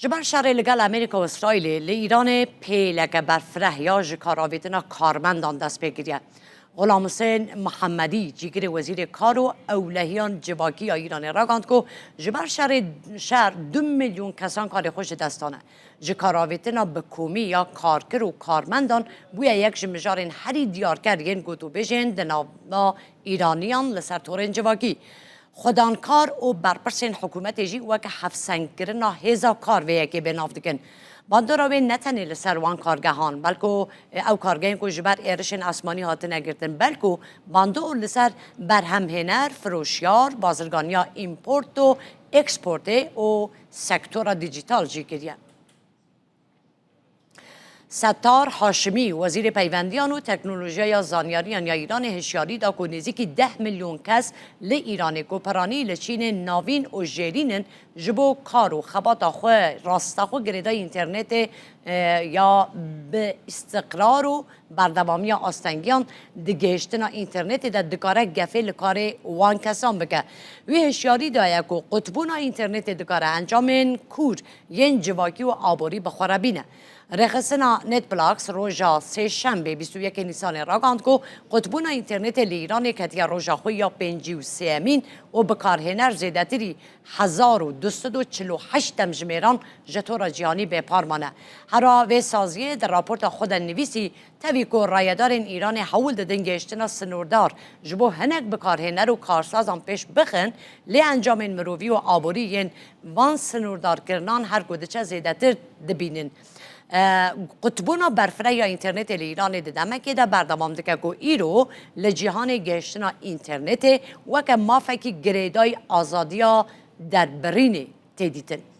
جبر شهر لگل امریکا و اسرائیل لإيران پیلک برفره یا جکاراویتنا کارمندان دست بگیریه. غلام حسین محمدی جیگر وزیر کار و اولهیان جواکی ایران راگاند کو جبر شهر 2 میلیون کسان کار خوش دستانه جکاراویتنا بکومی یا کارکر و کارمندان بویا یک جمجارین هری دیار کرین گوتو بجین دناوا ایرانیان لسر تورین جواکی خودانکار و برپرسین حکومت جی و که حفظنگرنا هزا کار ویه که به ناف دکن باندورا به نتنی لسر وان کارگهان بلکه او کارگهین که جبر ایرشن اسمانی هات نگرتن بلکه باندور لسر برهمهنر فروشیار بازرگانیا ایمپورت و اکسپورت و سکتور دیجیتال جی کریه ستار هاشمی وزیر پیوندیان و تکنولوژیا زانیاریان یا ایران هشیاری دا که نزدیکی 10 میلیون کس لإیران گوپرانی لچین ناوین و جیرینن جبو کار و خبات خواه راستا خواه گریدای اینترنت یا به استقرار و بردوامی آستنگیان دگشتنا اینترنت دا دکاره گفه لکار وان کسان بگه وی هشیاری دایه که قطبونا اینترنت دکاره انجامین کور ین جواکی و آبوری بخوره بینه رخصنا نت بلاکس روژا سه شنبه 21 نیسان راگاند کو قطبونا اینترنت لإیران کتیا روژا خوی یا 53 امین و بکارهنر زیدتری 1248 جمیران جتورا جهانی به پارمانه هرا و سازیه در راپورت خود نویسی توی که رایدارین ایران حول دادن گشتنا سنوردار جبو هنک بکارهنر و کارسازان پیش بخن لی انجام مروی و آبوری ین وان سنوردار کرنان هر گودچه زیدتر دبینن قطبونا برفره یا اینترنت لإیران ددمه که در بردامام دکه که ایرو لجیهان گشتنا اینترنت و که ما فکی گریدای آزادیا در برین تدیتن